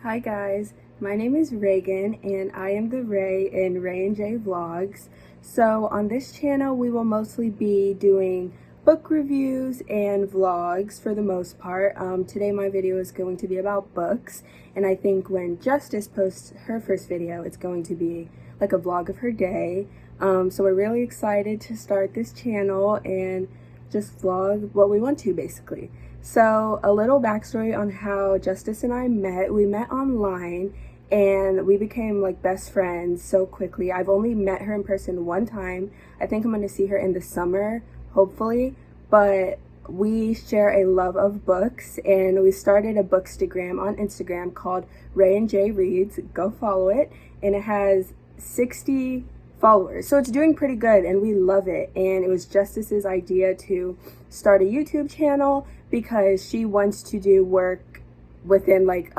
Hi guys, my name is Reagan and I am the Ray in Ray and Jay Vlogs. So on this channel we will mostly be doing book reviews and vlogs for the most part. Today my video is going to be about books, and I think when Justice posts her first video it's going to be like a vlog of her day. So we're really excited to start this channel and just vlog what we want to basically. So a little backstory on how Justice and I met. We met online and we became like best friends so quickly. I've only met her in person one time. I think I'm going to see her in the summer, hopefully. But we share a love of books, and we started a bookstagram on Instagram called Ray and Jay Reads. Go follow it. And it has 60 followers, so it's doing pretty good and we love it. And it was Justice's idea to start a YouTube channel because she wants to do work within like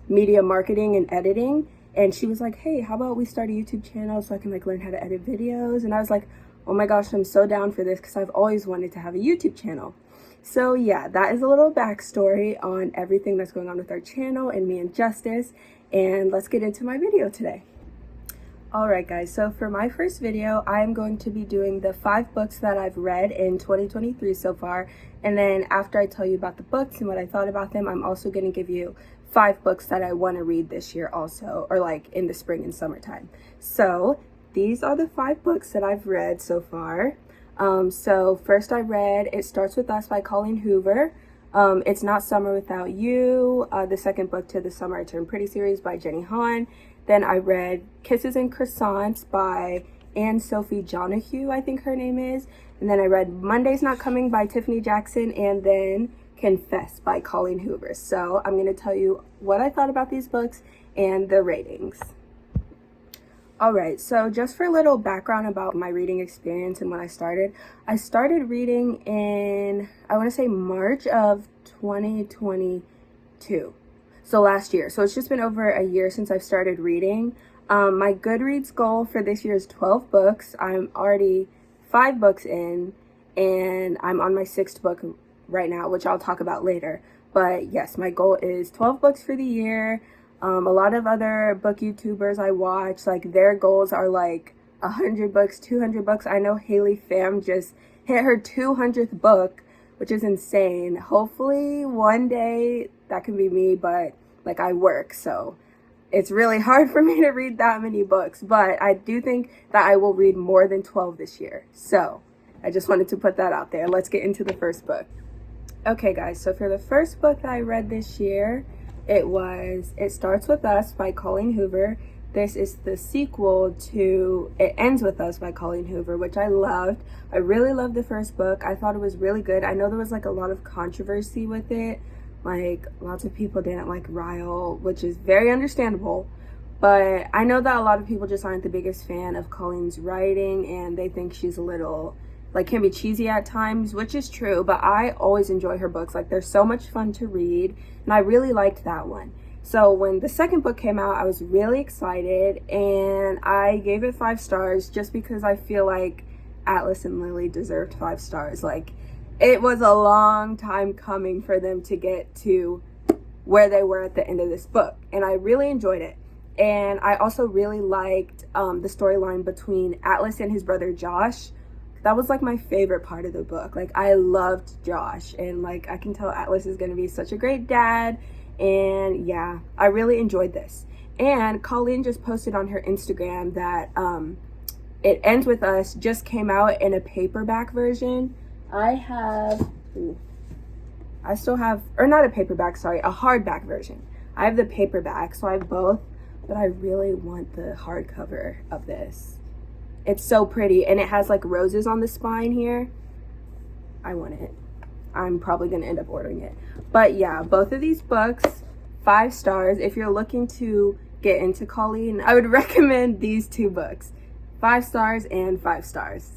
media marketing and editing, and she was like, hey, how about we start a YouTube channel so I can like learn how to edit videos? And I was like, oh my gosh, I'm so down for this because I've always wanted to have a YouTube channel. So yeah, that is a little backstory on everything that's going on with our channel and me and Justice, and let's get into my video today. Alright guys, so for my first video, I am going to be doing the 5 books that I've read in 2023 so far. And then after I tell you about the books and what I thought about them, I'm also going to give you 5 books that I want to read this year also, or like in the spring and summertime. So these are the 5 books that I've read so far. So first I read It Starts With Us by Colleen Hoover. It's Not Summer Without You, the second book to the Summer I Turned Pretty series by Jenny Han. Then I read Kisses and Croissants by Anne-Sophie Jonahue, I think her name is. And then I read Monday's Not Coming by Tiffany Jackson, and then Confess by Colleen Hoover. So I'm going to tell you what I thought about these books and the ratings. Alright, so just for a little background about my reading experience and when I started reading in, I want to say March of 2022. So last year. So it's just been over a year since I've started reading. My Goodreads goal for this year is 12 books. I'm already 5 books in, and I'm on my 6th book right now, which I'll talk about later. But yes, my goal is 12 books for the year. A lot of other book YouTubers I watch, like their goals are like 100 books, 200 books. I know Haley Pham just hit her 200th book, which is insane. Hopefully one day that can be me, but like I work, so it's really hard for me to read that many books. But I do think that I will read more than 12 this year. So I just wanted to put that out there. Let's get into the first book. Okay guys, so for the first book that I read this year, It Starts With Us by Colleen Hoover. This is the sequel to It Ends With Us by Colleen Hoover, which I loved. I really loved the first book. I thought it was really good. I know there was like a lot of controversy with it. Like lots of people didn't like Ryle, which is very understandable. But I know that a lot of people just aren't the biggest fan of Colleen's writing, and they think she's a little, like, can be cheesy at times, which is true. But I always enjoy her books. Like, they're so much fun to read, and I really liked that one. So when the second book came out, I was really excited, and I gave it 5 stars just because I feel like Atlas and Lily deserved 5 stars. Like, it was a long time coming for them to get to where they were at the end of this book, and I really enjoyed it. And I also really liked the storyline between Atlas and his brother Josh. That was like my favorite part of the book. Like, I loved Josh, and like I can tell Atlas is going to be such a great dad. And yeah, I really enjoyed this. And Colleen just posted on her Instagram that It Ends With Us just came out in a paperback version. I still have, or not a paperback, sorry, a hardback version. I have the paperback, so I have both, but I really want the hardcover of this. It's so pretty, and it has like roses on the spine here. I want it. I'm probably going to end up ordering it. But yeah, both of these books, 5 stars. If you're looking to get into Colleen, I would recommend these 2 books. 5 stars and 5 stars.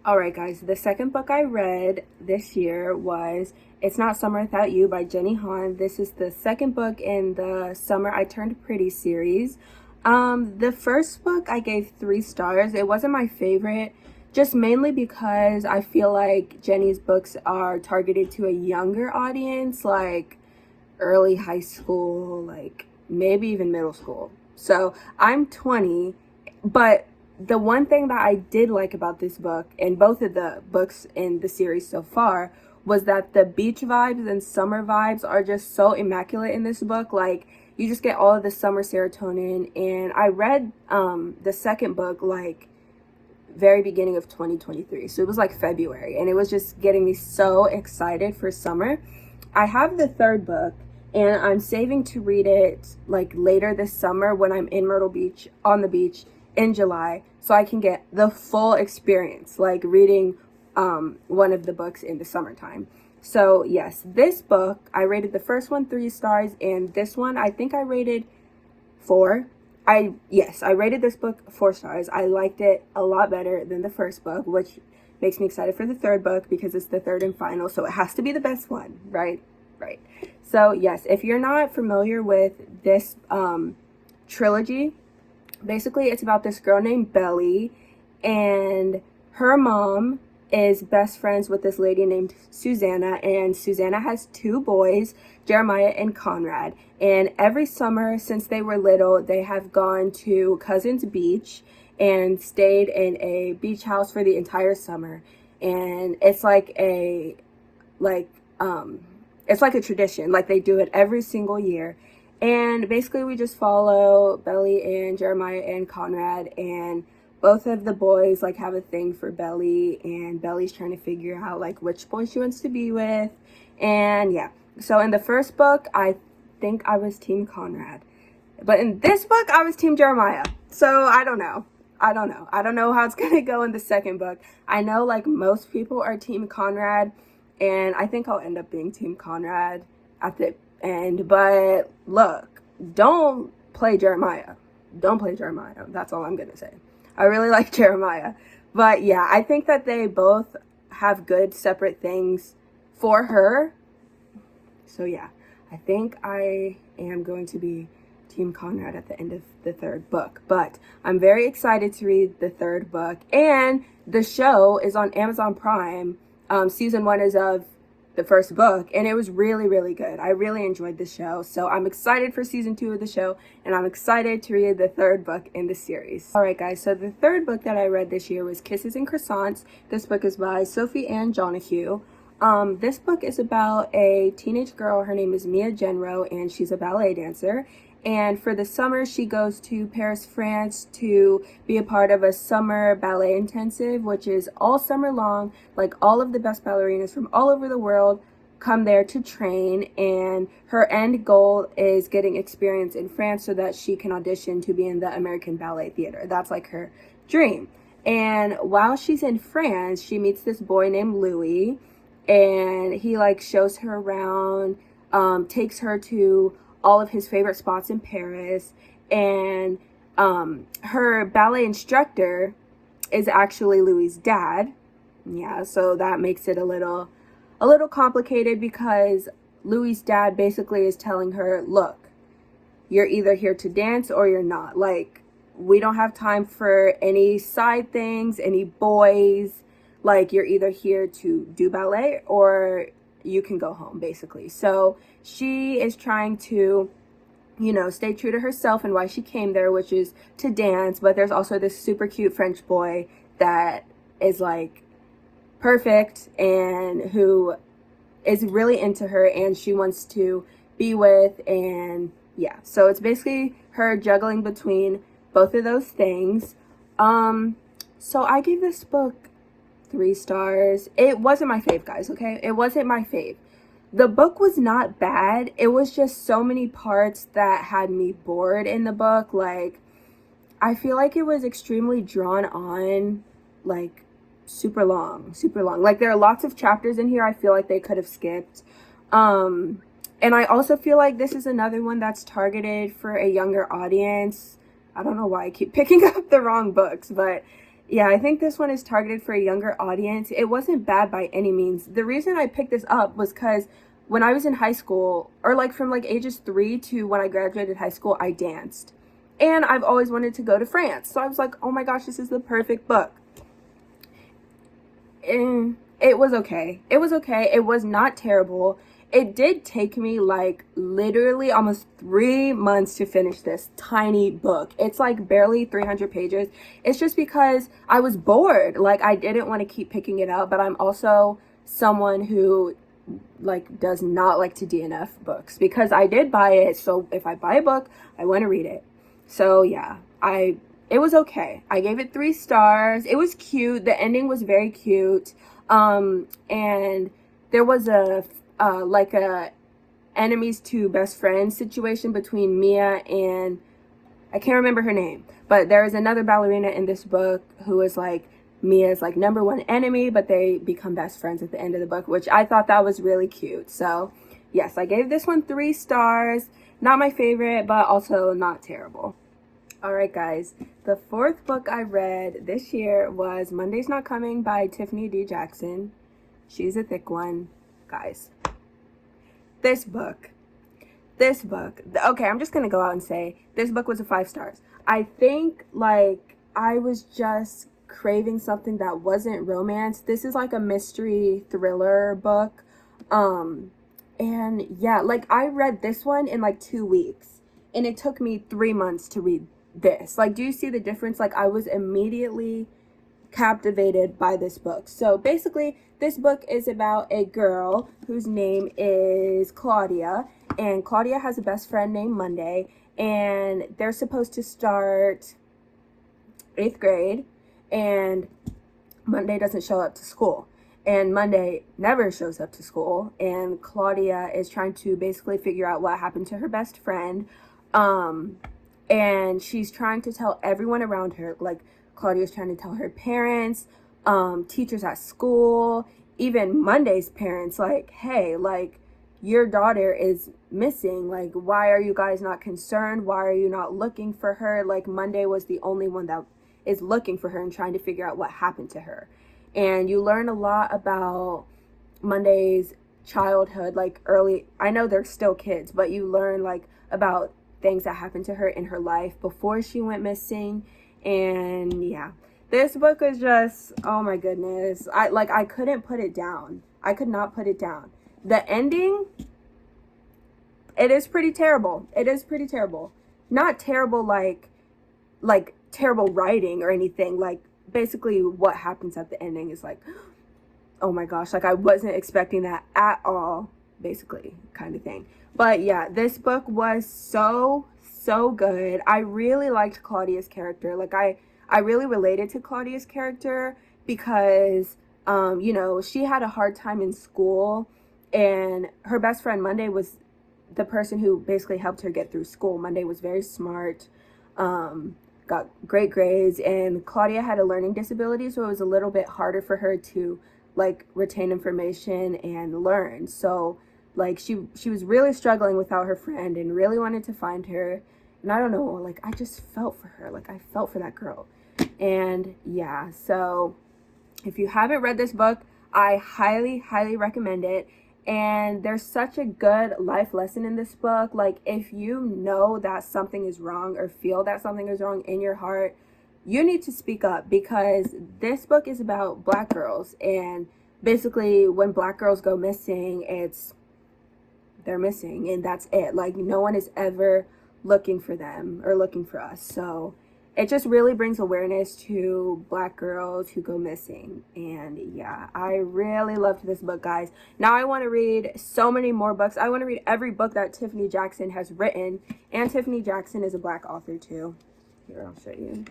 Alright guys, the second book I read this year was It's Not Summer Without You by Jenny Han. This is the second book in the Summer I Turned Pretty series. The first book I gave 3 stars. It wasn't my favorite, just mainly because I feel like Jenny's books are targeted to a younger audience, like early high school, like maybe even middle school. So I'm 20, but the one thing that I did like about this book, and both of the books in the series so far, was that the beach vibes and summer vibes are just so immaculate in this book. Like, you just get all of the summer serotonin. And I read the second book like very beginning of 2023, so it was like February, and it was just getting me so excited for summer. I have the third book, and I'm saving to read it like later this summer when I'm in Myrtle Beach on the beach in July, so I can get the full experience, like reading one of the books in the summertime. So yes, this book, I rated the first one 3 stars, and this one I think I rated 4. I rated this book 4 stars. I liked it a lot better than the first book, which makes me excited for the third book because it's the third and final, so it has to be the best one, right? Right. So yes, if you're not familiar with this trilogy, basically it's about this girl named Belly, and her mom is best friends with this lady named Susanna, and Susanna has 2 boys, Jeremiah and Conrad. And every summer since they were little, they have gone to Cousins Beach and stayed in a beach house for the entire summer. And it's like a it's like a tradition. Like, they do it every single year. And basically we just follow Belly and Jeremiah and Conrad, and both of the boys like have a thing for Belly, and Belly's trying to figure out like which boy she wants to be with. And yeah, so in the first book I think I was team Conrad, but in this book I was team Jeremiah. So I don't know how it's gonna go in the second book. I know like most people are team Conrad, and I think I'll end up being team Conrad at the end. But look, don't play Jeremiah. That's all I'm gonna say. I really like Jeremiah. But yeah, I think that they both have good separate things for her. So yeah, I think I am going to be team Conrad at the end of the third book. But I'm very excited to read the third book. And the show is on Amazon Prime. Season 1 is of the first book, and it was really, really good. I really enjoyed the show, so I'm excited for season 2 of the show, and I'm excited to read the third book in the series. Alright guys, so the third book that I read this year was Kisses and Croissants. This book is by Sophie Ann Donahue. This book is about a teenage girl. Her name is Mia Genro, and she's a ballet dancer. And for the summer, she goes to Paris, France to be a part of a summer ballet intensive, which is all summer long. Like, all of the best ballerinas from all over the world come there to train. And her end goal is getting experience in France so that she can audition to be in the American Ballet Theater. That's like her dream. And while she's in France, she meets this boy named Louis, and he like shows her around, takes her to all of his favorite spots in Paris. And her ballet instructor is actually Louis' dad. Yeah, so that makes it a little complicated, because Louis' dad basically is telling her, look, you're either here to dance or you're not. Like, we don't have time for any side things, any boys. Like, you're either here to do ballet or you can go home, basically. So she is trying to, you know, stay true to herself and why she came there, which is to dance. But there's also this super cute French boy that is like perfect and who is really into her and she wants to be with. And yeah, so it's basically her juggling between both of those things. So I gave this book 3 stars. It wasn't my fave, guys, okay? It wasn't my fave. The book was not bad. It was just so many parts that had me bored in the book. Like, I feel like it was extremely drawn on, like, super long. Like, there are lots of chapters in here I feel like they could have skipped. And I also feel like this is another one that's targeted for a younger audience. I don't know why I keep picking up the wrong books, but yeah, I think this one is targeted for a younger audience. It wasn't bad by any means. The reason I picked this up was because when I was in high school, or like from like ages 3 to when I graduated high school, I danced. And I've always wanted to go to France. So I was like, oh my gosh, this is the perfect book. And it was okay. It was okay. It was not terrible. it did take me like literally almost 3 months to finish this tiny book. It's like barely 300 pages. It's just because I was bored. Like, I didn't want to keep picking it up, but I'm also someone who like does not like to DNF books because I did buy it. So if I buy a book, I want to read it. So yeah, it was okay. I gave it 3 stars. It was cute. The ending was very cute. And there was a like a enemies to best friends situation between Mia and I can't remember her name, but there is another ballerina in this book who is like Mia's like #1 enemy, but they become best friends at the end of the book, which I thought that was really cute. So yes, I gave this one 3 stars. Not my favorite, but also not terrible. All right, guys, the 4th book I read this year was Monday's Not Coming by Tiffany D. Jackson. She's a thick one, guys. This book, okay, I'm just gonna go out and say this book was a 5 stars. I think like I was just craving something that wasn't romance. This is like a mystery thriller book. And yeah, like I read this one in like 2 weeks and it took me 3 months to read this. Like, do you see the difference? Like, I was immediately captivated by this book. So basically, this book is about a girl whose name is Claudia, and Claudia has a best friend named Monday, and they're supposed to start 8th grade, and Monday doesn't show up to school, and Monday never shows up to school, and Claudia is trying to basically figure out what happened to her best friend, and she's trying to tell everyone around her, like Claudia's trying to tell her parents, teachers at school, even Monday's parents, like, hey, like, your daughter is missing. Like, why are you guys not concerned? Why are you not looking for her? Like, Monday was the only one that is looking for her and trying to figure out what happened to her. And you learn a lot about Monday's childhood, like early, I know they're still kids, but you learn like about things that happened to her in her life before she went missing. And yeah, this book is just, oh my goodness, I couldn't put it down. I could not put it down. The ending, it is pretty terrible. It is pretty terrible. Not terrible like terrible writing or anything. Like, basically what happens at the ending is like, oh my gosh, like I wasn't expecting that at all, basically, kind of thing. But yeah, this book was so good. I really liked Claudia's character. Like, I really related to Claudia's character because you know, she had a hard time in school, and her best friend Monday was the person who basically helped her get through school. Monday was very smart, got great grades, and Claudia had a learning disability, so it was a little bit harder for her to like retain information and learn. So like she was really struggling without her friend and really wanted to find her. And I don't know, like I just felt for her. Like I felt for that girl. And yeah, so if you haven't read this book, I highly recommend it. And there's such a good life lesson in this book. Like, if you know that something is wrong or feel that something is wrong in your heart, you need to speak up, because this book is about Black girls. And basically when Black girls go missing, they're missing and that's it. Like, no one is ever looking for them or looking for us. So it just really brings awareness to Black girls who go missing. And yeah, I really loved this book, guys. Now I want to read so many more books. I want to read every book that Tiffany Jackson has written. And Tiffany Jackson is a Black author too. Here, I'll show you.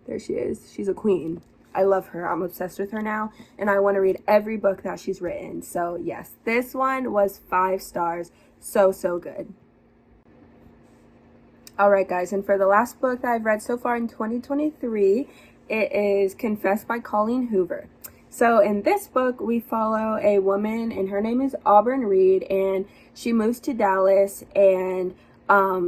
There she is. She's a queen. I love her. I'm obsessed with her now. And I want to read every book that she's written. So yes, this one was 5 stars. So good. Alright guys, and for the last book that I've read so far in 2023, it is Confess by Colleen Hoover. So in this book, we follow a woman, and her name is Auburn Reed, and she moves to Dallas and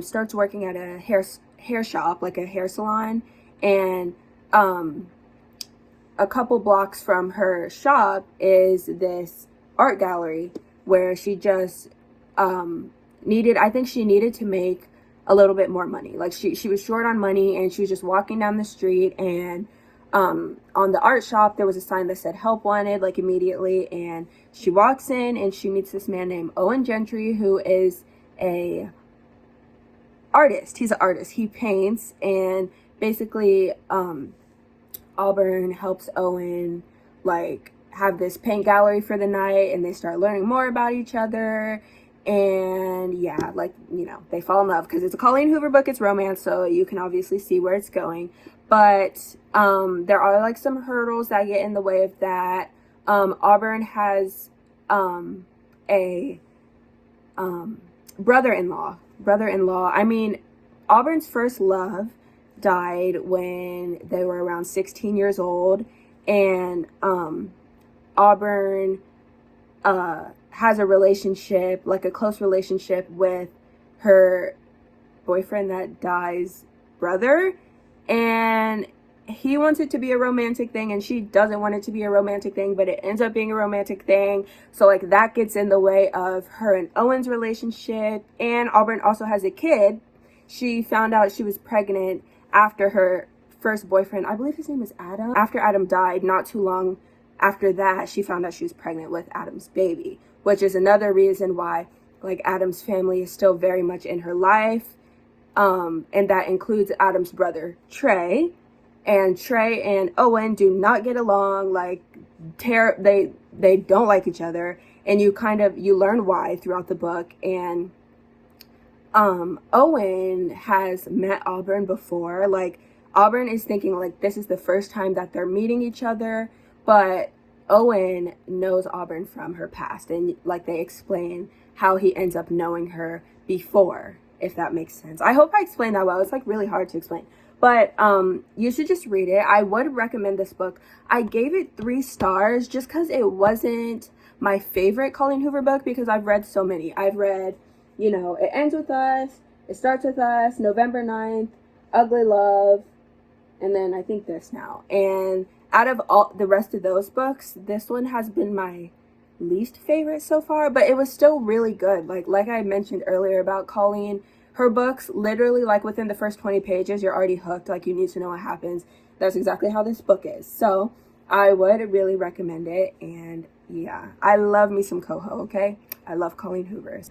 starts working at a hair shop, like a hair salon. And a couple blocks from her shop is this art gallery where she just I think she needed to make a little bit more money. Like she was short on money, and she was just walking down the street, and on the art shop, there was a sign that said help wanted, like immediately. And she walks in and she meets this man named Owen Gentry, who is a artist. He's an artist. He paints, and basically Auburn helps Owen like have this paint gallery for the night, and they start learning more about each other. And yeah, like, you know, they fall in love because it's a Colleen Hoover book. It's romance, so you can obviously see where it's going. But there are like some hurdles that get in the way of that. Auburn has a brother-in-law. I mean, Auburn's first love died when they were around 16 years old, and Auburn has a relationship, like a close relationship with her boyfriend that die's brother, and he wants it to be a romantic thing and she doesn't want it to be a romantic thing, but it ends up being a romantic thing. So like that gets in the way of her and Owen's relationship. And Auburn also has a kid. She found out she was pregnant after her first boyfriend, I believe his name was Adam. After Adam died, not too long after that, she found out she was pregnant with Adam's baby, which is another reason why like Adam's family is still very much in her life. And that includes Adam's brother, Trey. And Trey and Owen do not get along. Like, they don't like each other. And you learn why throughout the book. And Owen has met Auburn before. Like, Auburn is thinking, like, this is the first time that they're meeting each other. But Owen knows Auburn from her past. And, like, they explain how he ends up knowing her before, if that makes sense. I hope I explained that well. It's, like, really hard to explain. But you should just read it. I would recommend this book. I gave it 3 stars just because it wasn't my favorite Colleen Hoover book, because I've read so many. I've read, you know, It Ends With Us, It Starts With Us, November 9th, Ugly Love, and then I think this now. And out of all the rest of those books, this one has been my least favorite so far, but it was still really good. Like I mentioned earlier about Colleen, her books, literally, like, within the first 20 pages, you're already hooked. Like, you need to know what happens. That's exactly how this book is. So, I would really recommend it. And, yeah, I love me some Coho, okay? I love Colleen Hoover.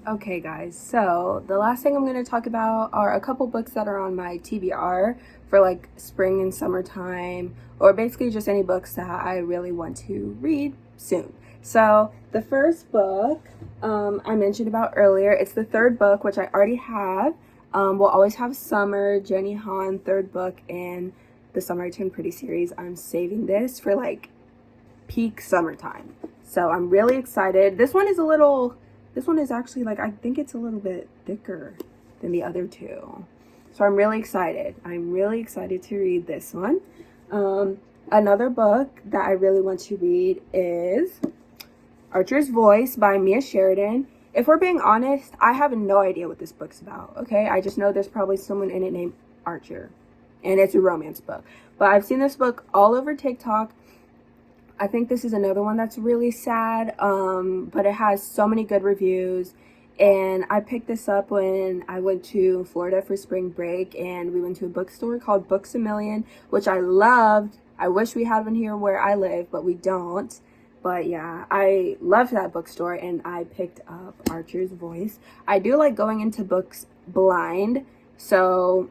Okay, guys, so the last thing I'm going to talk about are a couple books that are on my TBR for, like, spring and summertime, or basically just any books that I really want to read soon. So, the first book I mentioned about earlier, it's the 3rd book, which I already have. We'll Always Have Summer, Jenny Han, 3rd book in the Summer I Turned Pretty series. I'm saving this for, like, peak summertime. So, I'm really excited. This one is actually, like, I think it's a little bit thicker than the other 2. So, I'm really excited. I'm really excited to read this one. Another book that I really want to read is Archer's Voice by Mia Sheridan. If we're being honest, I have no idea what this book's about, okay? I just know there's probably someone in it named Archer, and it's a romance book. But I've seen this book all over TikTok. I think this is another one that's really sad, but it has so many good reviews. And I picked this up when I went to Florida for spring break, and we went to a bookstore called Books A Million, which I loved. I wish we had one here where I live, but we don't. But yeah, I loved that bookstore, and I picked up Archer's Voice. I do like going into books blind, so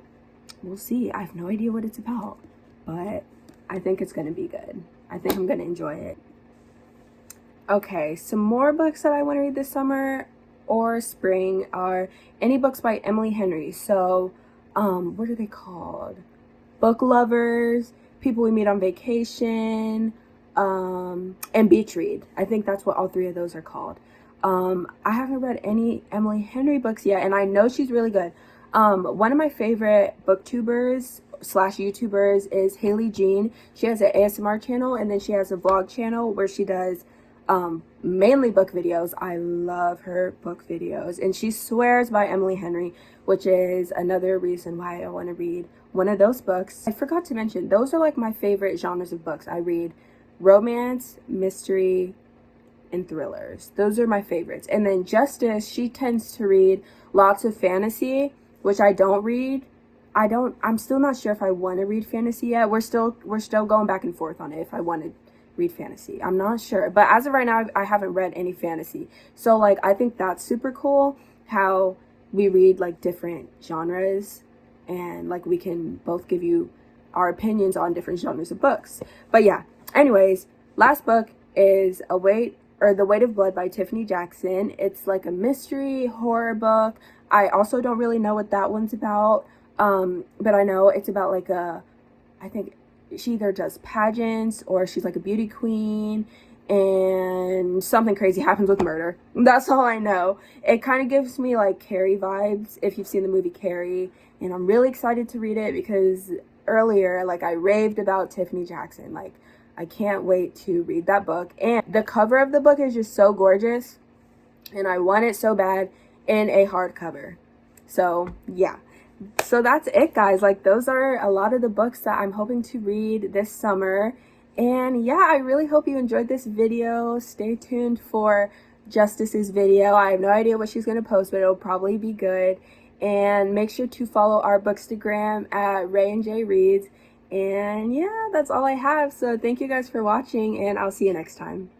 we'll see. I have no idea what it's about, but I think it's going to be good. I think I'm going to enjoy it. Okay, some more books that I want to read this summer or spring are any books by Emily Henry. So, what are they called? Book Lovers, People We Meet on Vacation, and Beach Read. I think that's what all 3 of those are called. I haven't read any Emily Henry books yet, and I know she's really good. One of my favorite booktubers / YouTubers is Haley Jean. She has an ASMR channel, and then she has a vlog channel where she does mainly book videos. I love her book videos, and she swears by Emily Henry, which is another reason why I want to read one of those books. I forgot to mention, those are like my favorite genres of books. I read romance, mystery, and thrillers. Those are my favorites. And then Justice, she tends to read lots of fantasy, which I don't read. I'm still not sure if I want to read fantasy yet. We're still going back and forth on it if I want to read fantasy. I'm not sure. But as of right now, I haven't read any fantasy. So like I think that's super cool how we read like different genres and like we can both give you our opinions on different genres of books. But yeah, anyways, last book is The Weight of Blood by Tiffany Jackson. It's like a mystery horror book. I also don't really know what that one's about. But I know it's about like I think she either does pageants or she's like a beauty queen and something crazy happens with murder. That's all I know. It kind of gives me like Carrie vibes if you've seen the movie Carrie, and I'm really excited to read it because earlier like I raved about Tiffany Jackson. Like I can't wait to read that book, and the cover of the book is just so gorgeous and I want it so bad in a hardcover. So yeah, so that's it, guys. Like those are a lot of the books that I'm hoping to read this summer. And yeah, I really hope you enjoyed this video. Stay tuned for Justice's video. I have no idea what she's going to post, but it'll probably be good. And make sure to follow our Bookstagram at Ray and J Reads. And yeah, that's all I have. So thank you guys for watching, and I'll see you next time.